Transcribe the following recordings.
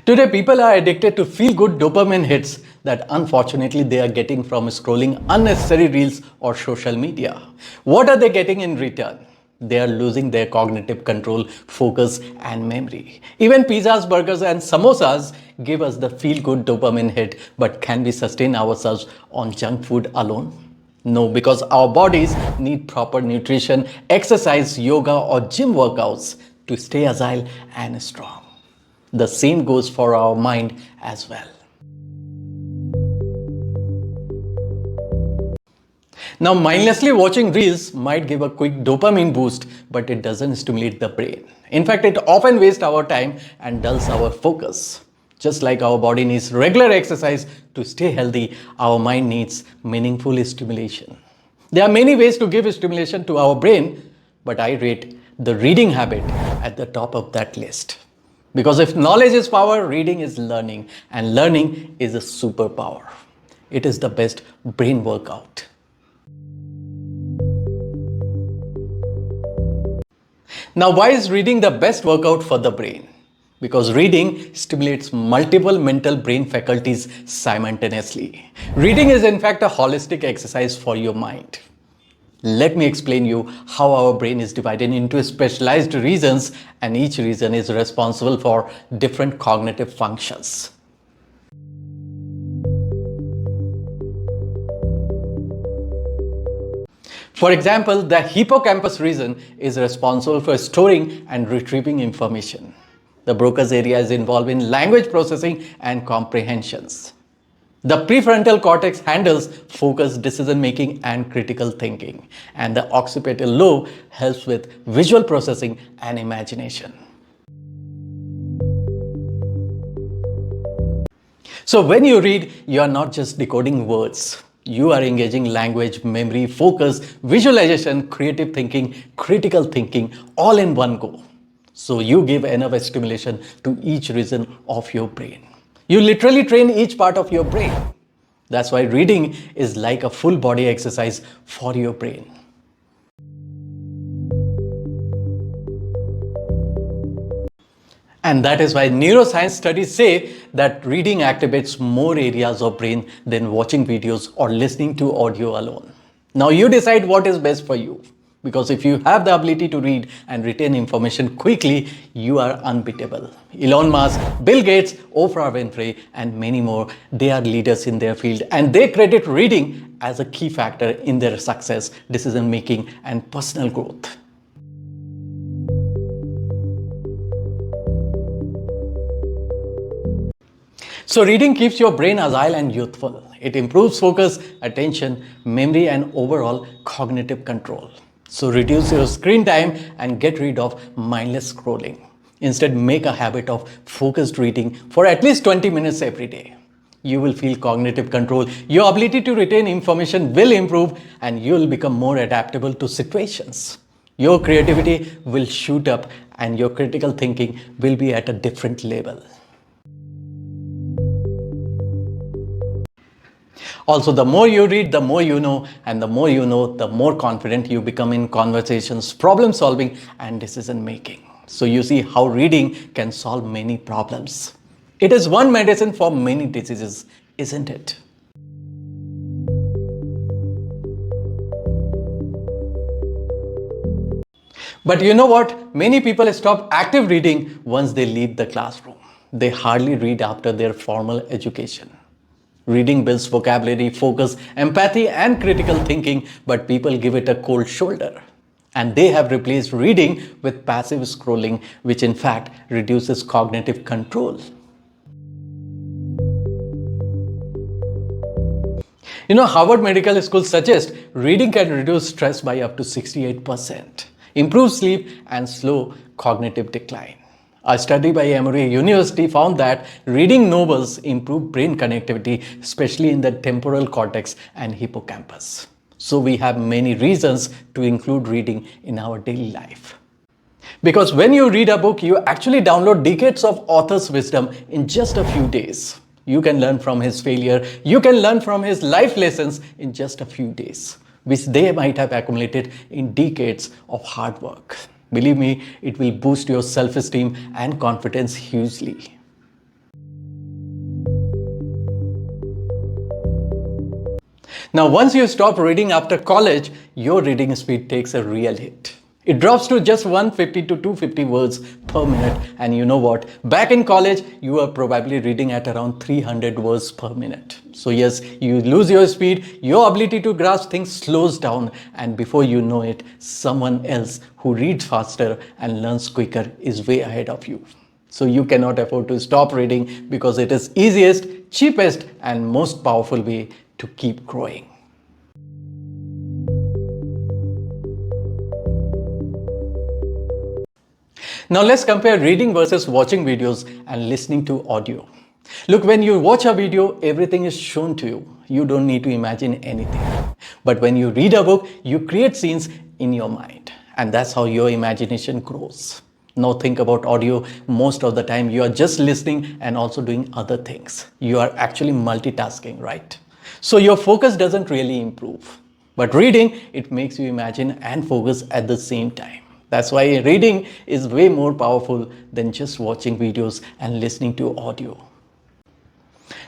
Today, people are addicted to feel-good dopamine hits that unfortunately they are getting from scrolling unnecessary reels or social media. What are they getting in return? They are losing their cognitive control, focus, and memory. Even pizzas, burgers, and samosas give us the feel-good dopamine hit, but can we sustain ourselves on junk food alone? No, because our bodies need proper nutrition, exercise, yoga, or gym workouts to stay agile and strong. The same goes for our mind as well. Now, mindlessly watching reels might give a quick dopamine boost, but it doesn't stimulate the brain. In fact, it often wastes our time and dulls our focus. Just like our body needs regular exercise to stay healthy, our mind needs meaningful stimulation. There are many ways to give stimulation to our brain, but I rate the reading habit at the top of that list. Because if knowledge is power, reading is learning, and learning is a superpower. It is the best brain workout. Now, why is reading the best workout for the brain? Because reading stimulates multiple mental brain faculties simultaneously. Reading is in fact a holistic exercise for your mind. Let me explain you how our brain is divided into specialized regions, and each region is responsible for different cognitive functions. For example, the hippocampus region is responsible for storing and retrieving information. The Broca's area is involved in language processing and comprehensions. The prefrontal cortex handles focused decision making and critical thinking, and the occipital lobe helps with visual processing and imagination. So when you read, you are not just decoding words. You are engaging language, memory, focus, visualization, creative thinking, critical thinking, all in one go. So you give enough stimulation to each region of your brain. You literally train each part of your brain. That's why reading is like a full body exercise for your brain. And that is why neuroscience studies say that reading activates more areas of brain than watching videos or listening to audio alone. Now you decide what is best for you. Because if you have the ability to read and retain information quickly, you are unbeatable. Elon Musk, Bill Gates, Oprah Winfrey, and many more, they are leaders in their field, and they credit reading as a key factor in their success, decision making, and personal growth. So reading keeps your brain agile and youthful. It improves focus, attention, memory, and overall cognitive control. So reduce your screen time and get rid of mindless scrolling. Instead, make a habit of focused reading for at least 20 minutes every day. You will feel cognitive control, your ability to retain information will improve, and you will become more adaptable to situations. Your creativity will shoot up and your critical thinking will be at a different level. Also, the more you read, the more you know, and the more you know, the more confident you become in conversations, problem solving, and decision making. So you see how reading can solve many problems. It is one medicine for many diseases, isn't it? But you know what? Many people stop active reading once they leave the classroom. They hardly read after their formal education. Reading builds vocabulary, focus, empathy, and critical thinking, but people give it a cold shoulder. And they have replaced reading with passive scrolling, which in fact reduces cognitive control. You know, Harvard Medical School suggests reading can reduce stress by up to 68%, improve sleep, and slow cognitive decline. A study by Emory University found that reading novels improve brain connectivity, especially in the temporal cortex and hippocampus. So we have many reasons to include reading in our daily life. Because when you read a book, you actually download decades of author's wisdom in just a few days. You can learn from his failure, you can learn from his life lessons in just a few days, which they might have accumulated in decades of hard work. Believe me, it will boost your self-esteem and confidence hugely. Now, once you stop reading after college, your reading speed takes a real hit. It drops to just 150 to 250 words per minute. And you know what? Back in college, you were probably reading at around 300 words per minute. So yes, you lose your speed, your ability to grasp things slows down, and before you know it, someone else who reads faster and learns quicker is way ahead of you. So you cannot afford to stop reading because it is easiest, cheapest, and most powerful way to keep growing. Now let's compare reading versus watching videos and listening to audio. Look, when you watch a video, everything is shown to you. You don't need to imagine anything. But when you read a book, you create scenes in your mind. And that's how your imagination grows. Now think about audio. Most of the time, you are just listening and also doing other things. You are actually multitasking, right? So your focus doesn't really improve. But reading, it makes you imagine and focus at the same time. That's why reading is way more powerful than just watching videos and listening to audio.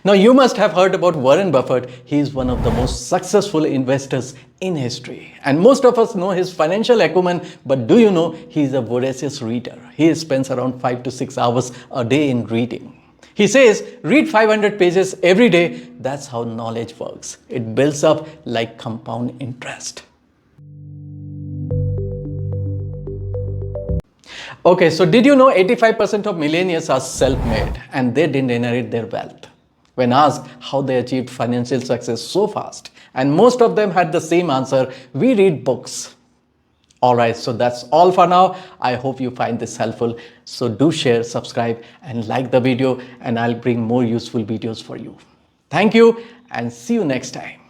Now, you must have heard about Warren Buffett. He is one of the most successful investors in history. And most of us know his financial acumen, but do you know he is a voracious reader? He spends around 5 to 6 hours a day in reading. He says, read 500 pages every day. That's how knowledge works. It builds up like compound interest. Okay, so did you know 85% of millionaires are self-made and they didn't inherit their wealth? When asked how they achieved financial success so fast, and most of them had the same answer, we read books. Alright, so that's all for now. I hope you find this helpful. So do share, subscribe, and like the video, and I'll bring more useful videos for you. Thank you, and see you next time.